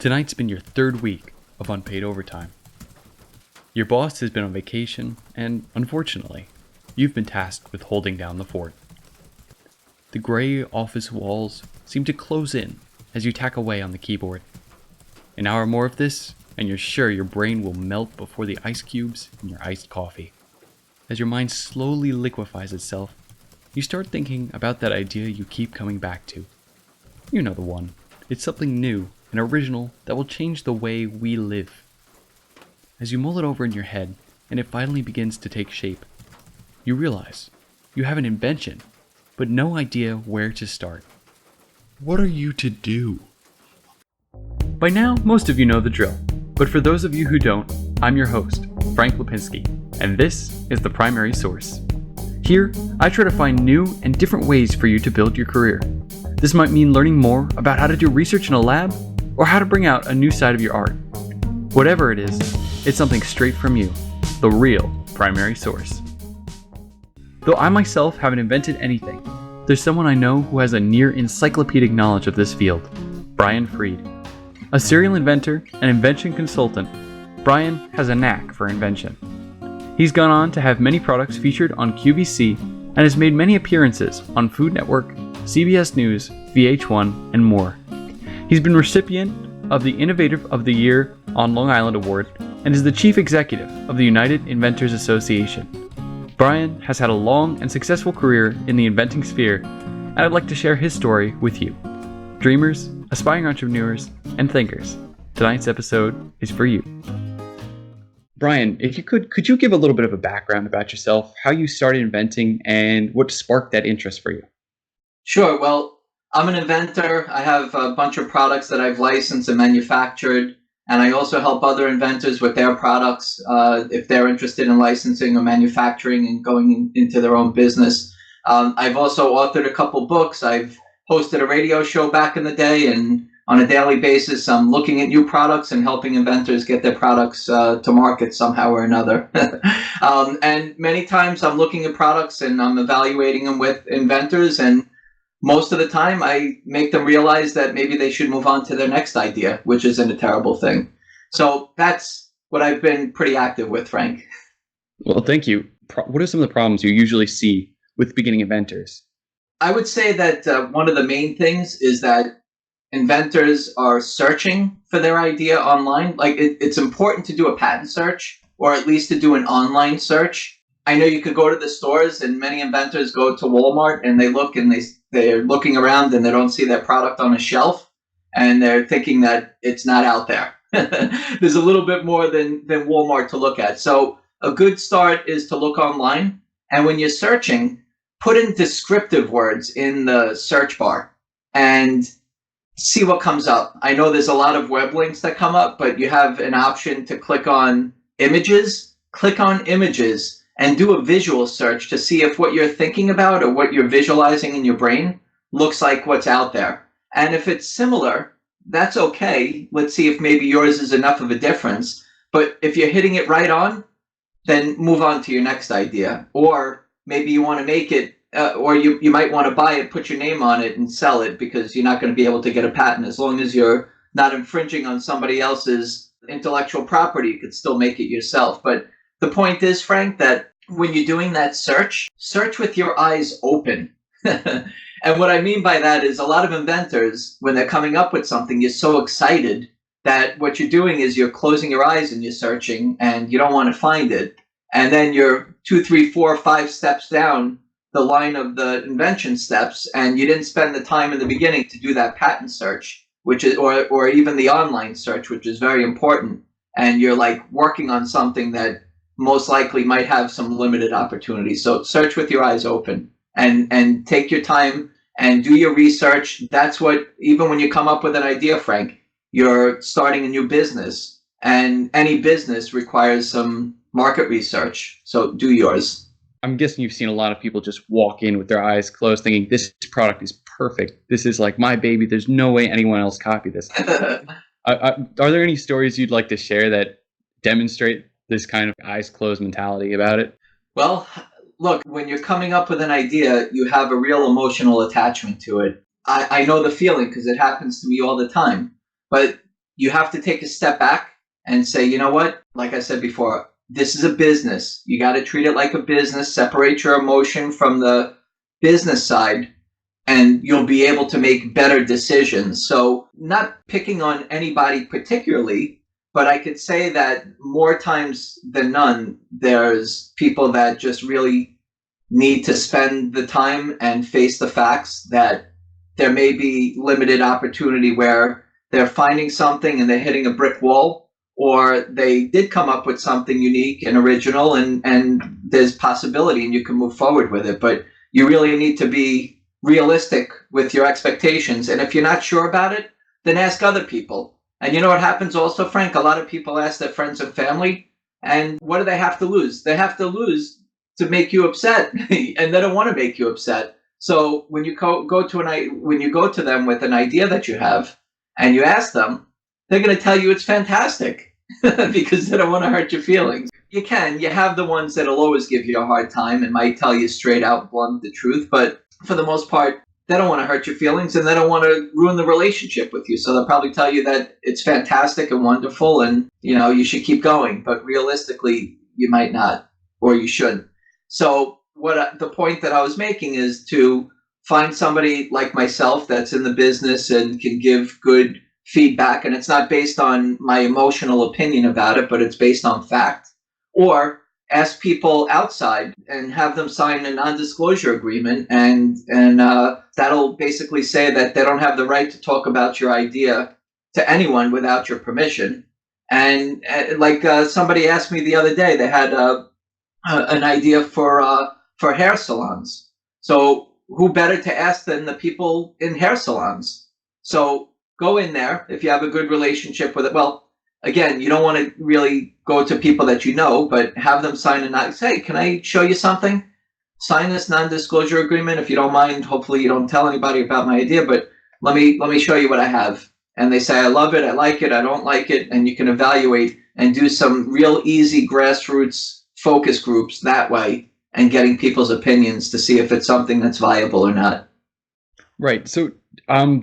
Tonight's been your third week of unpaid overtime. Your boss has been on vacation, and unfortunately, you've been tasked with holding down the fort. The gray office walls seem to close in as you tack away on the keyboard. An hour more of this, and you're sure your brain will melt before the ice cubes in your iced coffee. As your mind slowly liquefies itself, you start thinking about that idea you keep coming back to. You know the one. It's something new and original that will change the way we live. As you mull it over in your head, and it finally begins to take shape, you realize you have an invention, but no idea where to start. What are you to do? By now, most of you know the drill, but for those of you who don't, I'm your host, Frank Lipinski, and this is The Primary Source. Here, I try to find new and different ways for you to build your career. This might mean learning more about how to do research in a lab, or how to bring out a new side of your art. Whatever it is, it's something straight from you, the real primary source. Though I myself haven't invented anything, there's someone I know who has a near encyclopedic knowledge of this field, Brian Freed. A serial inventor and invention consultant, Brian has a knack for invention. He's gone on to have many products featured on QVC and has made many appearances on Food Network, CBS News, VH1, and more. He's been recipient of the Innovative of the Year on Long Island Award and is the Chief Executive of the United Inventors Association. Brian has had a long and successful career in the inventing sphere, and I'd like to share his story with you. Dreamers, aspiring entrepreneurs, and thinkers, tonight's episode is for you. Brian, if you could you give a little bit of a background about yourself, how you started inventing, and what sparked that interest for you? Sure. Well, I'm an inventor. I have a bunch of products that I've licensed and manufactured, and I also help other inventors with their products if they're interested in licensing or manufacturing and going into their own business. I've also authored a couple books. I've hosted a radio show back in the day, and on a daily basis, I'm looking at new products and helping inventors get their products to market somehow or another. And many times I'm looking at products and I'm evaluating them with inventors, and most of the time I make them realize that maybe they should move on to their next idea, which isn't a terrible thing. So that's what I've been pretty active with, Frank. Well, thank you. What are some of the problems you usually see with beginning inventors? I would say that one of the main things is that inventors are searching for their idea online. Like it's important to do a patent search, or at least to do an online search. I know you could go to the stores, and many inventors go to Walmart and they look and they're looking around and they don't see their product on a shelf, and they're thinking that it's not out there. There's a little bit more than Walmart to look at. So a good start is to look online, and when you're searching, put in descriptive words in the search bar and see what comes up. I know there's a lot of web links that come up, but you have an option to click on images. Click on images and do a visual search to see if what you're thinking about or what you're visualizing in your brain looks like what's out there. And if it's similar, that's okay. Let's see if maybe yours is enough of a difference. But if you're hitting it right on, then move on to your next idea. Or maybe you want to make it, or you might want to buy it, put your name on it and sell it, because you're not going to be able to get a patent. As long as you're not infringing on somebody else's intellectual property, you could still make it yourself. But the point is, Frank, that when you're doing that search with your eyes open. And what I mean by that is a lot of inventors, when they're coming up with something, you're so excited that what you're doing is you're closing your eyes and you're searching and you don't want to find it. And then you're 2, 3, 4, 5 steps down the line of the invention steps, and you didn't spend the time in the beginning to do that patent search, which is, or even the online search, which is very important. And you're like working on something that most likely might have some limited opportunity. So search with your eyes open and take your time and do your research. That's what, even when you come up with an idea, Frank, you're starting a new business, and any business requires some market research. So do yours. I'm guessing you've seen a lot of people just walk in with their eyes closed thinking, this product is perfect. This is like my baby. There's no way anyone else copied this. Are there any stories you'd like to share that demonstrate this kind of eyes closed mentality about it? Well, look, when you're coming up with an idea, you have a real emotional attachment to it. I know the feeling because it happens to me all the time. But you have to take a step back and say, you know what? Like I said before, this is a business. You got to treat it like a business, separate your emotion from the business side, and you'll be able to make better decisions. So, not picking on anybody particularly, but I could say that more times than none, there's people that just really need to spend the time and face the facts that there may be limited opportunity where they're finding something and they're hitting a brick wall, or they did come up with something unique and original, and there's possibility and you can move forward with it. But you really need to be realistic with your expectations. And if you're not sure about it, then ask other people. And you know what happens also, Frank? A lot of people ask their friends and family, and what do they have to lose? They have to lose to make you upset, and they don't want to make you upset. So when you go to them with an idea that you have, and you ask them, they're going to tell you it's fantastic because they don't want to hurt your feelings. You have the ones that'll always give you a hard time and might tell you straight out, blunt the truth, but for the most part, they don't want to hurt your feelings and they don't want to ruin the relationship with you. So they'll probably tell you that it's fantastic and wonderful and, you should keep going. But realistically, you might not, or you shouldn't. So the point that I was making is to find somebody like myself that's in the business and can give good feedback. And it's not based on my emotional opinion about it, but it's based on fact. Or ask people outside and have them sign a non-disclosure agreement, and that'll basically say that they don't have the right to talk about your idea to anyone without your permission. And like somebody asked me the other day, they had an idea for hair salons. So who better to ask than the people in hair salons? So go in there if you have a good relationship with it. Well, again, you don't want to really go to people that you know, but have them sign say, can I show you something? Sign this non-disclosure agreement if you don't mind. Hopefully you don't tell anybody about my idea, but let me show you what I have. And they say, I love it, I like it, I don't like it, and you can evaluate and do some real easy grassroots focus groups that way and getting people's opinions to see if it's something that's viable or not. Right. So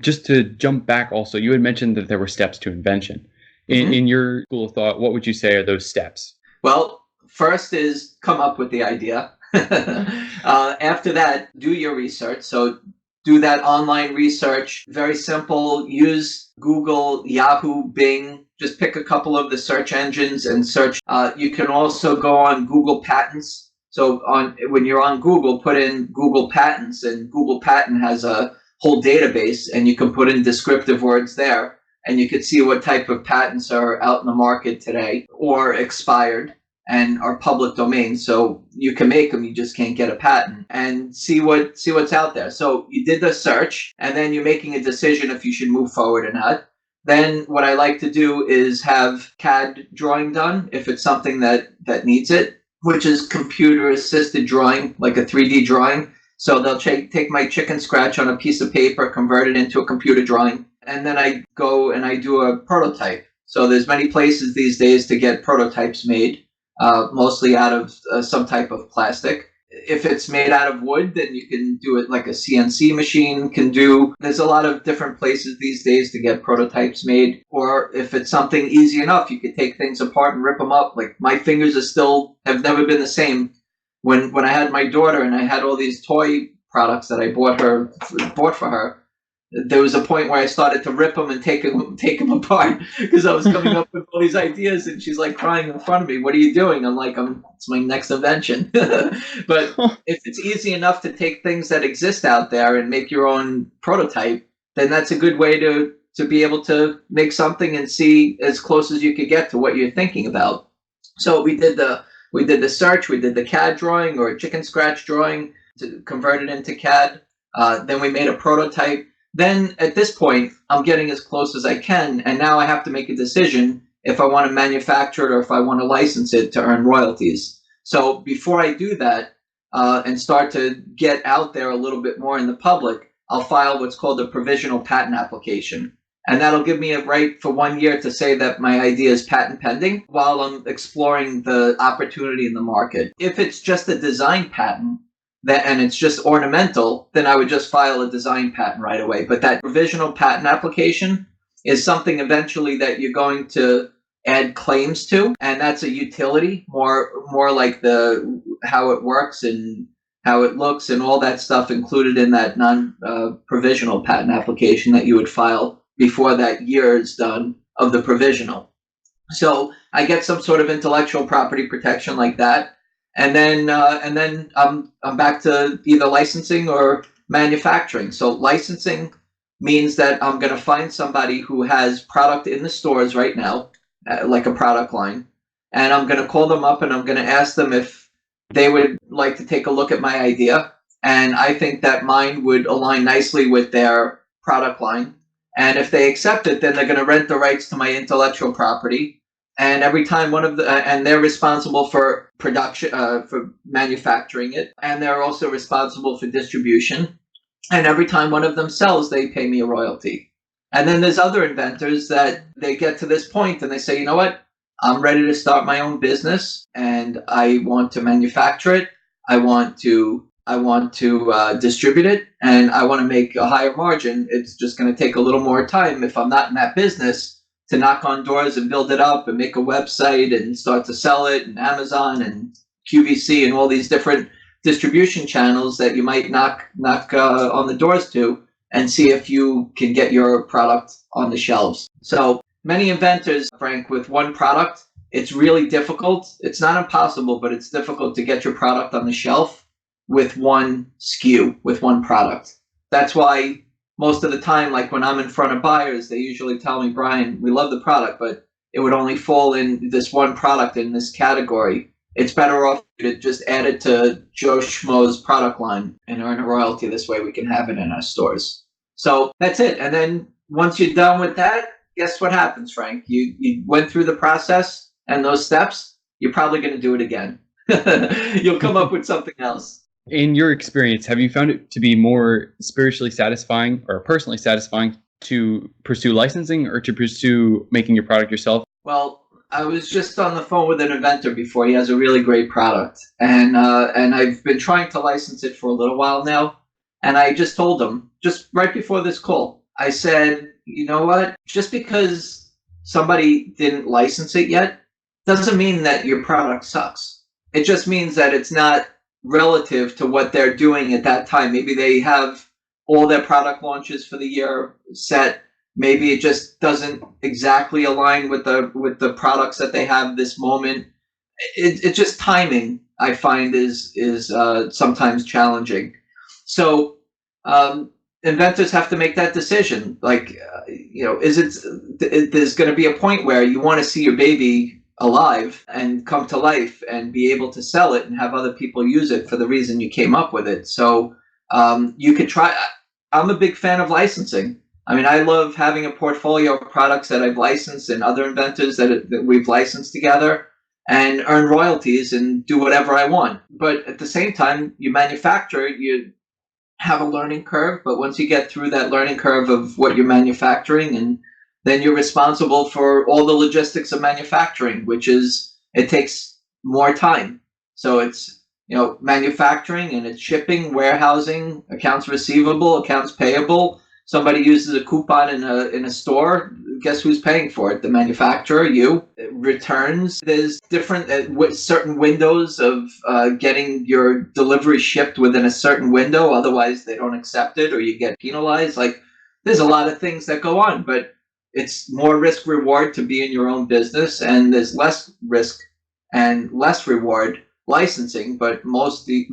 just to jump back also, you had mentioned that there were steps to invention. In your school of thought, what would you say are those steps? Well, first is come up with the idea. After that, do your research. So do that online research. Very simple. Use Google, Yahoo, Bing. Just pick a couple of the search engines and search. You can also go on Google Patents. So when you're on Google, put in Google Patents, and Google Patent has a whole database, and you can put in descriptive words there. And you could see what type of patents are out in the market today or expired and are public domain. So you can make them, you just can't get a patent, and see what's out there. So you did the search, and then you're making a decision if you should move forward or not. Then what I like to do is have CAD drawing done if it's something that needs it, which is computer assisted drawing, like a 3D drawing. So they'll take my chicken scratch on a piece of paper, convert it into a computer drawing. And then I go and I do a prototype. So there's many places these days to get prototypes made, mostly out of some type of plastic. If it's made out of wood, then you can do it like a CNC machine can do. There's a lot of different places these days to get prototypes made. Or if it's something easy enough, you could take things apart and rip them up. Like my fingers have never been the same. When I had my daughter and I had all these toy products that I bought for her, there was a point where I started to rip them and take them apart because I was coming up with all these ideas, and she's like crying in front of me. What are you doing? I'm like, it's my next invention. But if it's easy enough to take things that exist out there and make your own prototype, then that's a good way to be able to make something and see as close as you could get to what you're thinking about. So we did the search, we did the CAD drawing or chicken scratch drawing to convert it into CAD. Then we made a prototype. Then at this point, I'm getting as close as I can, and now I have to make a decision if I want to manufacture it or if I want to license it to earn royalties. So before I do that and start to get out there a little bit more in the public, I'll file what's called a provisional patent application. And that'll give me a right for 1 year to say that my idea is patent pending while I'm exploring the opportunity in the market. If it's just a design patent, and it's just ornamental, then I would just file a design patent right away. But that provisional patent application is something eventually that you're going to add claims to, and that's a utility, more like the how it works and how it looks and all that stuff included in that non-provisional patent application that you would file before that year is done of the provisional. So I get some sort of intellectual property protection like that, and then I'm back to either licensing or manufacturing. So licensing means that I'm going to find somebody who has product in the stores right now, like a product line, and I'm going to call them up and I'm going to ask them if they would like to take a look at my idea. And I think that mine would align nicely with their product line. And if they accept it, then they're going to rent the rights to my intellectual property. And every time and they're responsible for production, for manufacturing it, and they're also responsible for distribution. And every time one of them sells, they pay me a royalty. And then there's other inventors that they get to this point and they say, you know what? I'm ready to start my own business and I want to manufacture it. I want to distribute it, and I want to make a higher margin. It's just going to take a little more time if I'm not in that business to knock on doors and build it up and make a website and start to sell it, and Amazon and QVC and all these different distribution channels that you might knock on the doors to and see if you can get your product on the shelves. So many inventors, Frank, with one product, it's really difficult. It's not impossible, but it's difficult to get your product on the shelf with one SKU, with one product. That's why most of the time, like when I'm in front of buyers, they usually tell me, Brian, we love the product, but it would only fall in this one product in this category. It's better off to just add it to Joe Schmo's product line and earn a royalty. This way we can have it in our stores. So that's it. And then once you're done with that, guess what happens, Frank? You went through the process and those steps, you're probably going to do it again. You'll come up with something else. In your experience, have you found it to be more spiritually satisfying or personally satisfying to pursue licensing or to pursue making your product yourself? Well, I was just on the phone with an inventor before. He has a really great product, and I've been trying to license it for a little while now. And I just told him, just right before this call, I said, you know what? Just because somebody didn't license it yet doesn't mean that your product sucks. It just means that it's not relative to what they're doing at that time. Maybe they have all their product launches for the year set. Maybe it just doesn't exactly align with the products that they have this moment. It's just timing, I find, is sometimes challenging. So inventors have to make that decision. Like, there's going to be a point where you want to see your baby alive and come to life and be able to sell it and have other people use it for the reason you came up with it. So you could try. I'm a big fan of licensing. I mean, I love having a portfolio of products that I've licensed and other inventors that we've licensed together and earn royalties and do whatever I want. But at the same time, you manufacture, you have a learning curve. But once you get through that learning curve of what you're manufacturing, and then you're responsible for all the logistics of manufacturing, which is, it takes more time. So it's, manufacturing and it's shipping, warehousing, accounts receivable, accounts payable. Somebody uses a coupon in a store. Guess who's paying for it? The manufacturer, you. Returns. There's different certain windows of getting your delivery shipped within a certain window. Otherwise, they don't accept it or you get penalized. Like, there's a lot of things that go on, but it's more risk reward to be in your own business, and there's less risk and less reward licensing. But mostly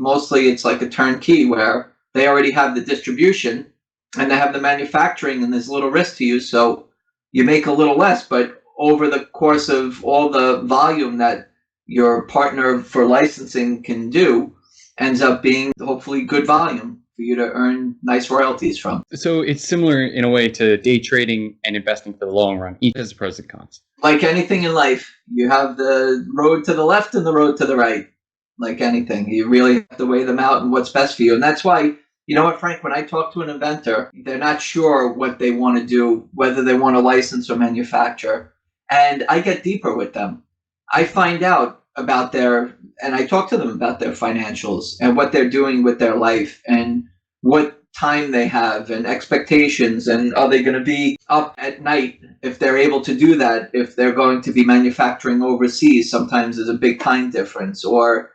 it's like a turnkey where they already have the distribution and they have the manufacturing, and there's little risk to you, so you make a little less. But over the course of all the volume that your partner for licensing can do, ends up being hopefully good volume for you to earn nice royalties from. So it's similar in a way to day trading and investing for the long run. Each has pros and cons. Like anything in life, you have the road to the left and the road to the right. Like anything, you really have to weigh them out and what's best for you. And that's why, you know what, Frank, when I talk to an inventor, they're not sure what they want to do, whether they want to license or manufacture. And I get deeper with them. I find out about and I talk to them about their financials and what they're doing with their life and what time they have and expectations, and are they going to be up at night if they're able to do that, if they're going to be manufacturing overseas. Sometimes there's a big time difference, or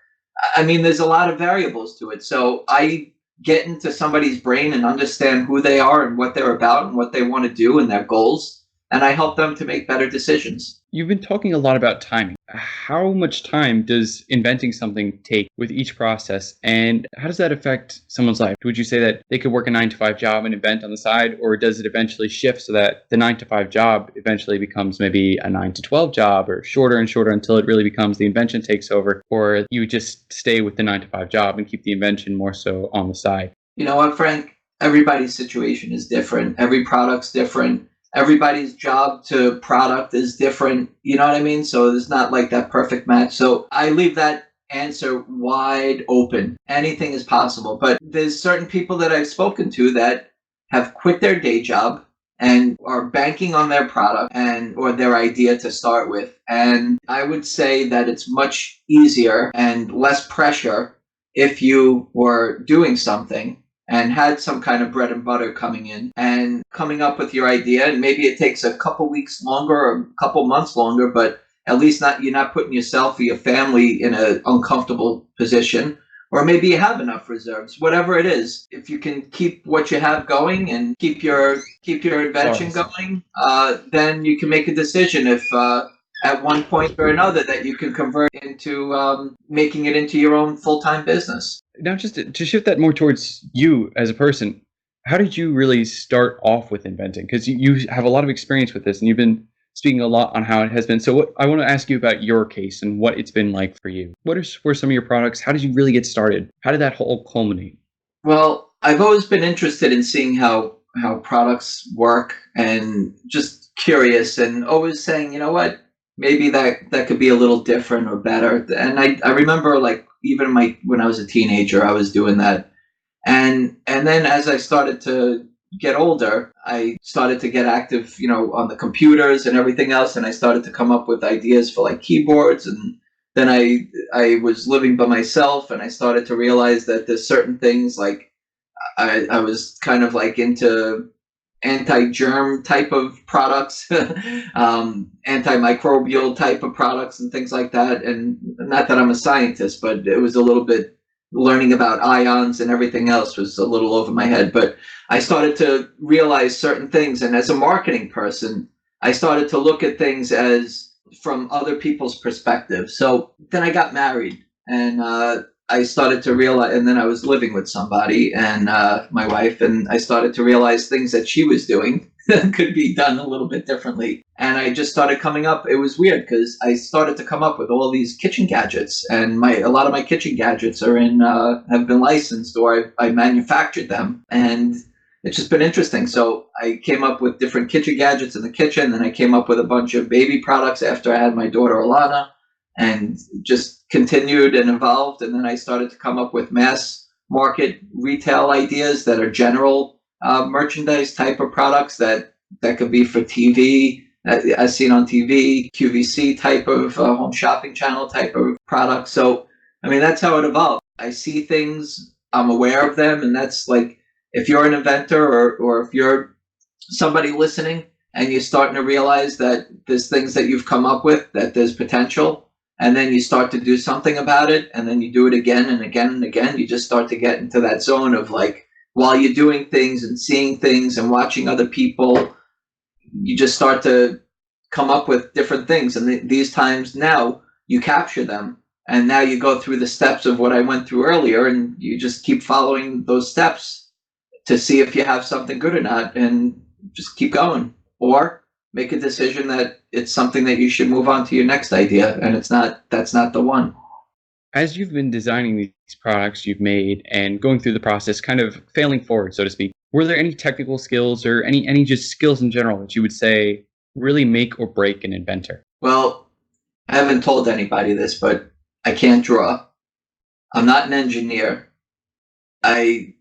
I mean, there's a lot of variables to it. So I get into somebody's brain and understand who they are and what they're about and what they want to do and their goals, and I help them to make better decisions. You've been talking a lot about timing. How much time does inventing something take with each process, and how does that affect someone's life? Would you say that they could work a 9 to 5 job and invent on the side, or does it eventually shift so that the 9 to 5 job eventually becomes maybe a 9 to 12 job, or shorter and shorter until it really becomes the invention takes over, or you just stay with the 9 to 5 job and keep the invention more so on the side? You know what, Frank? Everybody's situation is different. Every product's different. Everybody's job to product is different. You know what I mean? So there's not like that perfect match. So I leave that answer wide open. Anything is possible. But there's certain people that I've spoken to that have quit their day job and are banking on their product and or their idea to start with. And I would say that it's much easier and less pressure if you were doing something and had some kind of bread and butter coming in and coming up with your idea. And maybe it takes a couple weeks longer or a couple months longer, but at least you're not putting yourself or your family in an uncomfortable position. Or maybe you have enough reserves, whatever it is. If you can keep what you have going and keep your invention going, then you can make a decision if at one point or another that you can convert into making it into your own full-time business. Now, just to shift that more towards you as a person, how did you really start off with inventing? Because you have a lot of experience with this, and you've been speaking a lot on how it has been. So I want to ask you about your case and what it's been like for you. What were some of your products? How did you really get started? How did that whole culminate? Well, I've always been interested in seeing how products work and just curious and always saying, you know what, maybe that could be a little different or better. And I remember like even when I was a teenager, I was doing that. And then as I started to get older, I started to get active, on the computers and everything else. And I started to come up with ideas for like keyboards. And then I was living by myself, and I started to realize that there's certain things like I was kind of like into anti-germ type of products, antimicrobial type of products and things like that. And not that I'm a scientist, but it was a little bit learning about ions and everything else was a little over my head. But I started to realize certain things. And as a marketing person, I started to look at things as from other people's perspective. So then I got married, and I started to realize, and then I was living with somebody and my wife, and I started to realize things that she was doing could be done a little bit differently. And I just started coming up. It was weird because I started to come up with all these kitchen gadgets, and a lot of my kitchen gadgets are have been licensed, or I manufactured them, and it's just been interesting. So I came up with different kitchen gadgets in the kitchen, and I came up with a bunch of baby products after I had my daughter Alana, and just continued and evolved. And then I started to come up with mass market retail ideas that are general merchandise type of products that could be for TV, as seen on TV, QVC type of home shopping channel type of products. So, I mean, that's how it evolved. I see things, I'm aware of them, and that's like, if you're an inventor or if you're somebody listening and you're starting to realize that there's things that you've come up with, that there's potential, and then you start to do something about it, and then you do it again and again and again, you just start to get into that zone of like, while you're doing things and seeing things and watching other people, you just start to come up with different things. And these times now you capture them, and now you go through the steps of what I went through earlier, and you just keep following those steps to see if you have something good or not, and just keep going, or make a decision that it's something that you should move on to your next idea, and that's not the one. As you've been designing these products you've made and going through the process, kind of failing forward, so to speak, were there any technical skills or any just skills in general that you would say really make or break an inventor? Well, I haven't told anybody this, but I can't draw. I'm not an engineer. I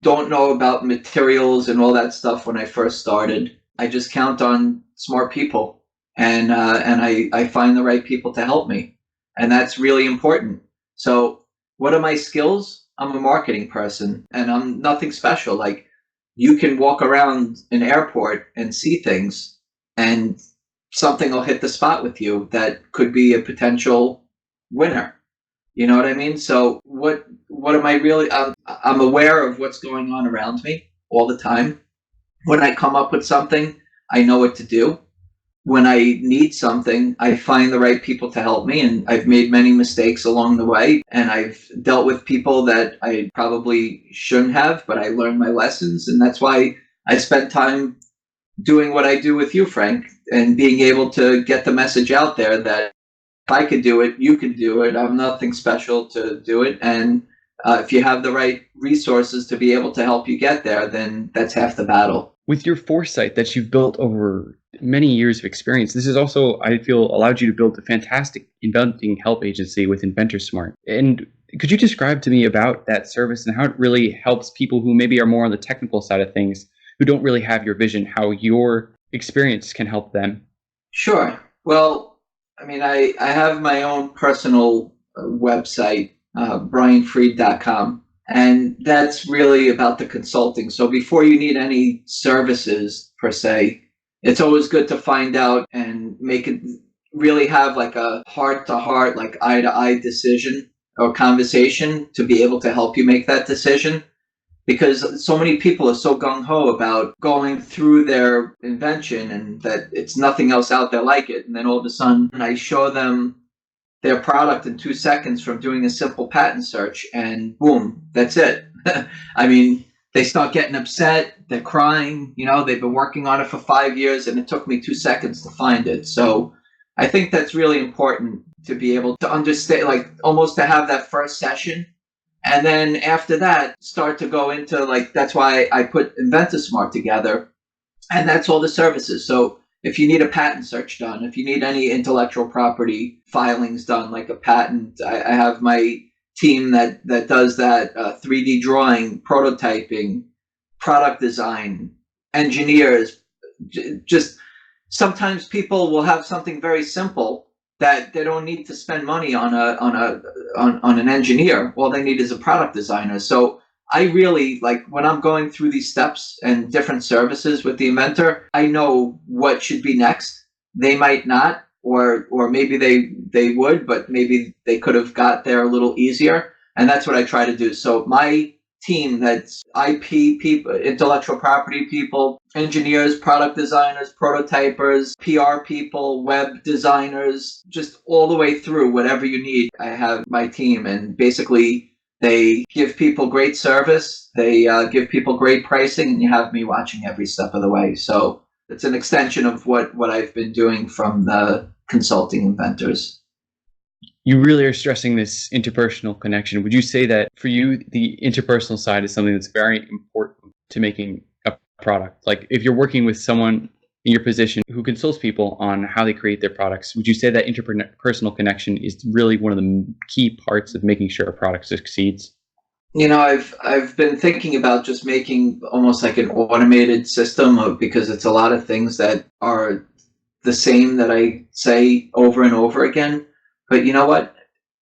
don't know about materials and all that stuff when I first started. I just count on smart people, and I find the right people to help me. And that's really important. So what are my skills? I'm a marketing person and I'm nothing special. Like, you can walk around an airport and see things, and something will hit the spot with you that could be a potential winner. You know what I mean? So what am I really? I'm aware of what's going on around me all the time. When I come up with something, I know what to do. When I need something, I find the right people to help me. And I've made many mistakes along the way. And I've dealt with people that I probably shouldn't have, but I learned my lessons. And that's why I spent time doing what I do with you, Frank, and being able to get the message out there that if I could do it, you could do it. I'm nothing special to do it. And if you have the right resources to be able to help you get there, then that's half the battle. With your foresight that you've built over many years of experience, this is also, I feel, allowed you to build a fantastic inventing help agency with Inventor Smart. And could you describe to me about that service and how it really helps people who maybe are more on the technical side of things, who don't really have your vision, how your experience can help them? Sure. Well, I mean, I have my own personal website, brianfried.com. And that's really about the consulting. So before you need any services per se, it's always good to find out and make it really have like a heart to heart, like eye to eye decision or conversation to be able to help you make that decision. Because so many people are so gung ho about going through their invention and that it's nothing else out there like it. And then all of a sudden, I show them their product in 2 seconds from doing a simple patent search, and boom, that's it. I mean, they start getting upset, they're crying, they've been working on it for 5 years and it took me 2 seconds to find it. So I think that's really important to be able to understand, like almost to have that first session. And then after that, start to go into that's why I put Inventor Smart together. And that's all the services. So if you need a patent search done, if you need any intellectual property filings done, like a patent, I have my team that does that, 3D drawing, prototyping, product design, engineers. Just sometimes people will have something very simple that they don't need to spend money on an engineer. All they need is a product designer. So I really, like, when I'm going through these steps and different services with the Inventor, I know what should be next. They might not, or maybe they would, but maybe they could have got there a little easier. And that's what I try to do. So my team, that's IP people, intellectual property people, engineers, product designers, prototypers, PR people, web designers, just all the way through whatever you need. I have my team, and basically they give people great service. They give people great pricing, and you have me watching every step of the way. So it's an extension of what I've been doing from the consulting Inventors. You really are stressing this interpersonal connection. Would you say that for you, the interpersonal side is something that's very important to making a product? Like if you're working with someone in your position who consults people on how they create their products, would you say that interpersonal connection is really one of the key parts of making sure a product succeeds? I've been thinking about just making almost like an automated system because it's a lot of things that are the same that I say over and over again. But you know what?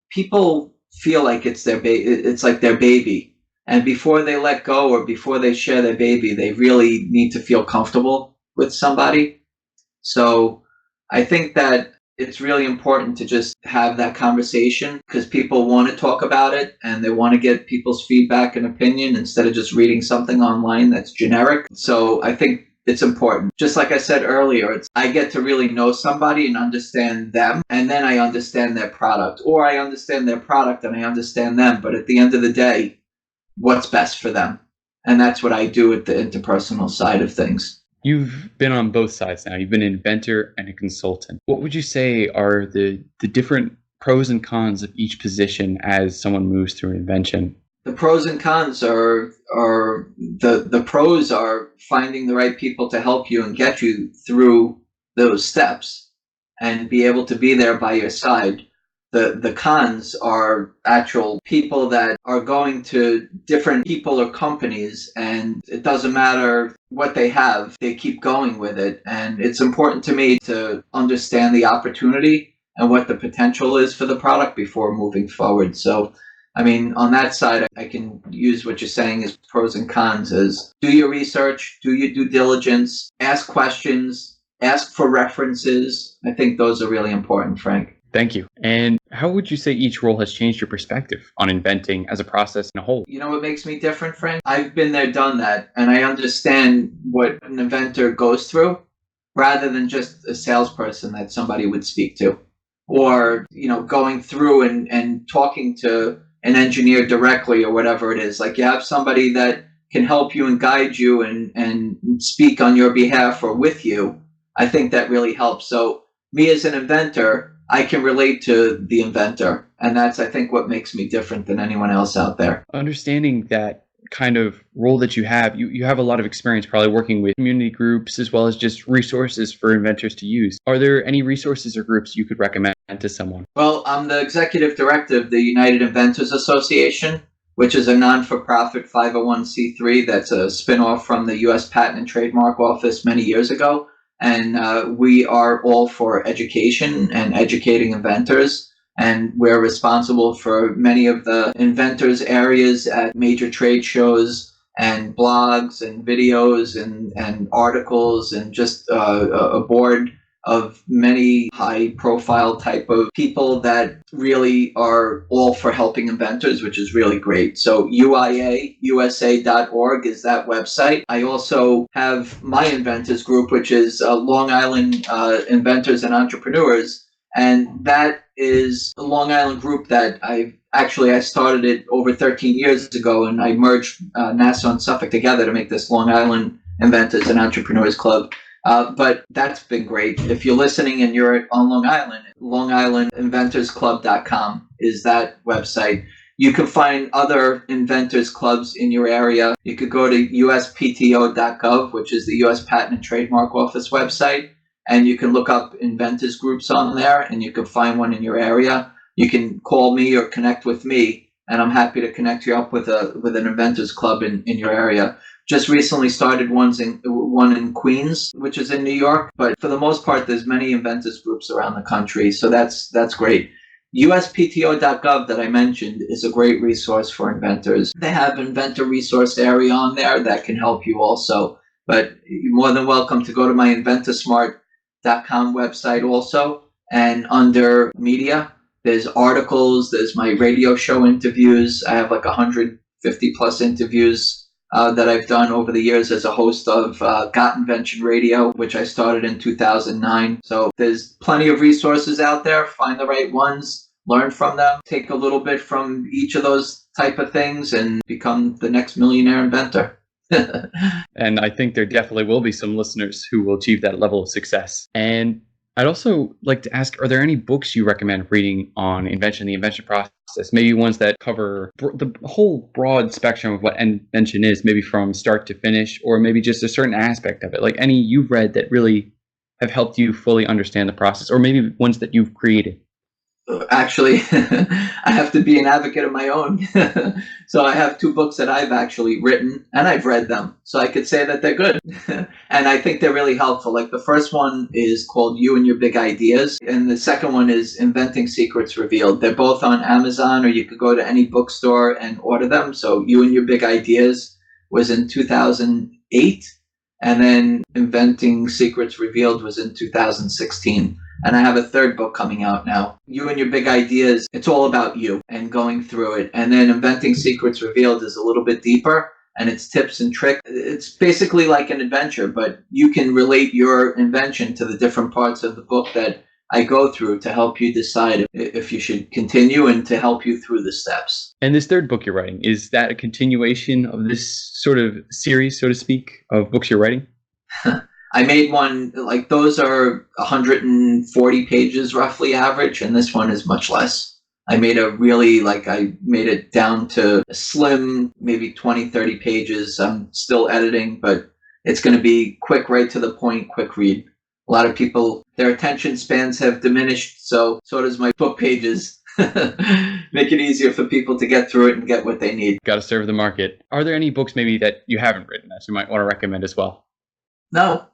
People feel like it's their it's like their baby. And before they let go or before they share their baby, they really need to feel comfortable with somebody. So I think that it's really important to just have that conversation because people want to talk about it and they want to get people's feedback and opinion instead of just reading something online that's generic. So I think it's important. Just like I said earlier, I get to really know somebody and understand them, and then I understand their product, or I understand their product and I understand them. But at the end of the day, what's best for them? And that's what I do with the interpersonal side of things. You've been on both sides now. You've been an inventor and a consultant. What would you say are the different pros and cons of each position as someone moves through an invention? The pros and cons are the pros are finding the right people to help you and get you through those steps and be able to be there by your side. The cons are actual people that are going to different people or companies, and it doesn't matter what they have, they keep going with it. And it's important to me to understand the opportunity and what the potential is for the product before moving forward. So I mean, on that side, I can use what you're saying as pros and cons as do your research, do your due diligence, ask questions, ask for references. I think those are really important, Frank. Thank you. And how would you say each role has changed your perspective on inventing as a process in a whole? You know what makes me different, Frank? I've been there, done that, and I understand what an inventor goes through rather than just a salesperson that somebody would speak to. Or, going through and talking to an engineer directly or whatever it is. Like you have somebody that can help you and guide you and speak on your behalf or with you. I think that really helps. So me as an inventor, I can relate to the inventor. And that's, I think, what makes me different than anyone else out there. Understanding that kind of role that you have a lot of experience probably working with community groups as well as just resources for inventors to use. Are there any resources or groups you could recommend to someone? Well, I'm the executive director of the United Inventors Association, which is a non-for-profit 501c3 that's a spinoff from the U.S. Patent and Trademark Office many years ago. And we are all for education and educating inventors. And we're responsible for many of the inventors areas at major trade shows and blogs and videos and articles and just a board of many high profile type of people that really are all for helping inventors, which is really great. So uiausa.org is that website. I also have my inventors group, which is Long Island Inventors and Entrepreneurs. And that is a Long Island group that I started it over 13 years ago, and I merged Nassau and Suffolk together to make this Long Island Inventors and Entrepreneurs Club. But that's been great. If you're listening and you're on Long Island, longislandinventorsclub.com is that website. You can find other inventors clubs in your area. You could go to uspto.gov, which is the U.S. Patent and Trademark Office website, and you can look up inventors groups on there, and you can find one in your area. You can call me or connect with me, and I'm happy to connect you up with an inventors club in your area. Just recently started one in Queens, which is in New York, but for the most part, there's many inventors groups around the country, so that's great. USPTO.gov that I mentioned is a great resource for inventors. They have inventor resource area on there that can help you also, but you're more than welcome to go to my InventorSmart.com website also, and under media, there's articles, there's my radio show interviews. I have like 150 plus interviews that I've done over the years as a host of Got Invention Radio, which I started in 2009. So there's plenty of resources out there. Find the right ones, learn from them, take a little bit from each of those type of things, and become the next millionaire inventor. And I think there definitely will be some listeners who will achieve that level of success. And I'd also like to ask, are there any books you recommend reading on invention, the invention process? Maybe ones that cover the whole broad spectrum of what invention is, maybe from start to finish, or maybe just a certain aspect of it, like any you've read that really have helped you fully understand the process, or maybe ones that you've created. Actually, I have to be an advocate of my own. So I have 2 books that I've actually written, and I've read them. So I could say that they're good. And I think they're really helpful. Like the first one is called You and Your Big Ideas. And the second one is Inventing Secrets Revealed. They're both on Amazon, or you could go to any bookstore and order them. So You and Your Big Ideas was in 2008. And then Inventing Secrets Revealed was in 2016. And I have a third book coming out now. You and Your Big Ideas, it's all about you and going through it. And then Inventing Secrets Revealed is a little bit deeper, and it's tips and tricks. It's basically like an adventure, but you can relate your invention to the different parts of the book that I go through to help you decide if you should continue and to help you through the steps. And this third book you're writing, is that a continuation of this sort of series, so to speak, of books you're writing? I made one, like those are 140 pages roughly average, and this one is much less. I made it down to a slim, maybe 20, 30 pages. I'm still editing, but it's going to be quick, right to the point, quick read. A lot of people, their attention spans have diminished, so does my book pages. Make it easier for people to get through it and get what they need. Got to serve the market. Are there any books maybe that you haven't written that you might want to recommend as well? No.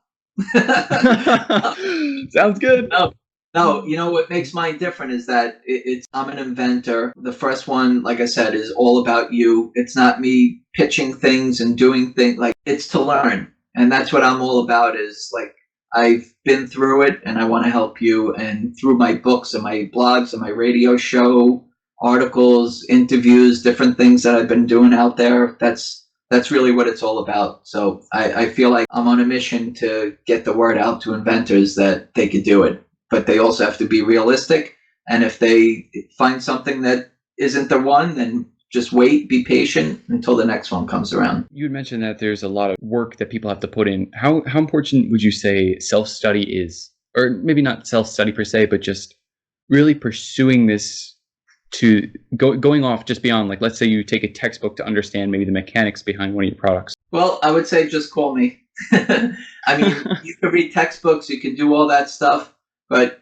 Sounds good. No. No, you know what makes mine different is that it's I'm an inventor. The first one, like I said, is all about you. It's not me pitching things and doing things, like it's to learn. And that's what I'm all about is like I've been through it and I want to help you. And through my books and my blogs and my radio show, articles, interviews, different things that I've been doing out there, that's really what it's all about. So I feel like I'm on a mission to get the word out to inventors that they could do it, but they also have to be realistic. And if they find something that isn't the one, then just wait, be patient until the next one comes around. You had mentioned that there's a lot of work that people have to put in. How important would you say self-study is? Or maybe not self-study per se, but just really pursuing this to going off just beyond, like, let's say you take a textbook to understand maybe the mechanics behind one of your products. Well, I would say just call me. I mean, you can read textbooks, you can do all that stuff, but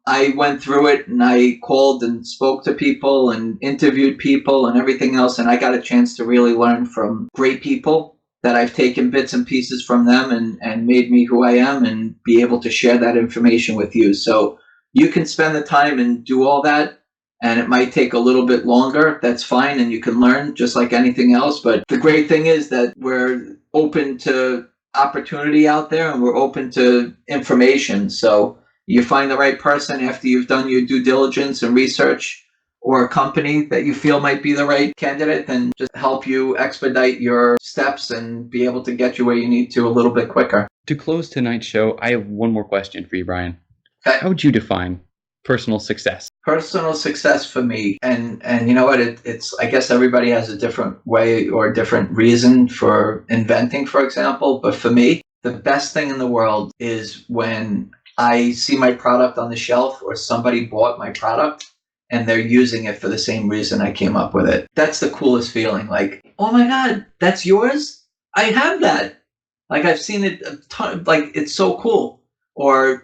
I went through it and I called and spoke to people and interviewed people and everything else, and I got a chance to really learn from great people that I've taken bits and pieces from them and made me who I am and be able to share that information with you. So you can spend the time and do all that, and it might take a little bit longer. That's fine, and you can learn just like anything else. But the great thing is that we're open to opportunity out there and we're open to information. So you find the right person after you've done your due diligence and research, or a company that you feel might be the right candidate, then just help you expedite your steps and be able to get you where you need to a little bit quicker. To close tonight's show, I have one more question for you, Brian. Okay. How would you define personal success? Personal success for me, and you know what, it's I guess everybody has a different way or a different reason for inventing, for example, but for me, the best thing in the world is when I see my product on the shelf or somebody bought my product and they're using it for the same reason I came up with it. That's the coolest feeling. Like, oh my God, that's yours? I have that. Like, I've seen it a ton, like, it's so cool. Or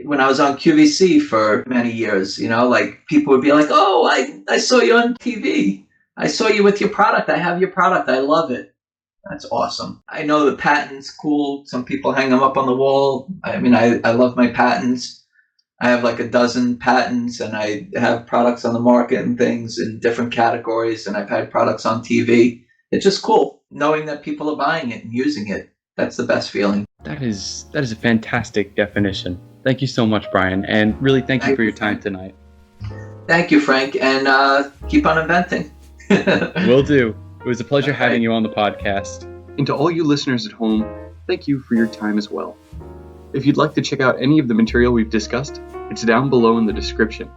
when I was on QVC for many years, like people would be like, oh, I saw you on TV. I saw you with your product. I have your product. I love it. That's awesome. I know the patent's cool. Some people hang them up on the wall. I mean, I love my patents. I have like a dozen patents, and I have products on the market and things in different categories, and I've had products on TV. It's just cool knowing that people are buying it and using it. That's the best feeling. That is a fantastic definition. Thank you so much, Brian, and really thank you for your time tonight. Thank you, Frank, and keep on inventing. Will do. It was a pleasure having you on the podcast. And to all you listeners at home, thank you for your time as well. If you'd like to check out any of the material we've discussed, it's down below in the description.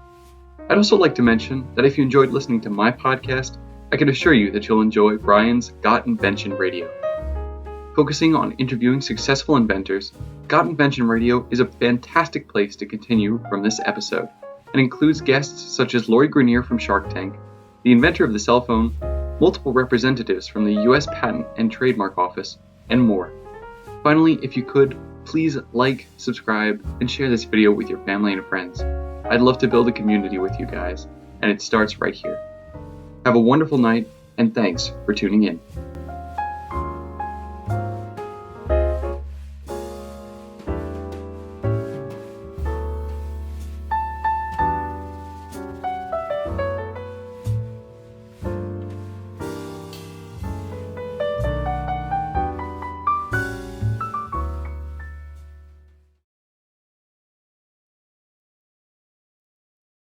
I'd also like to mention that if you enjoyed listening to my podcast, I can assure you that you'll enjoy Brian's Got Invention Radio. Focusing on interviewing successful inventors, Got Invention Radio is a fantastic place to continue from this episode, and includes guests such as Lori Grenier from Shark Tank, the inventor of the cell phone, multiple representatives from the U.S. Patent and Trademark Office, and more. Finally, if you could, please like, subscribe, and share this video with your family and friends. I'd love to build a community with you guys, and it starts right here. Have a wonderful night, and thanks for tuning in.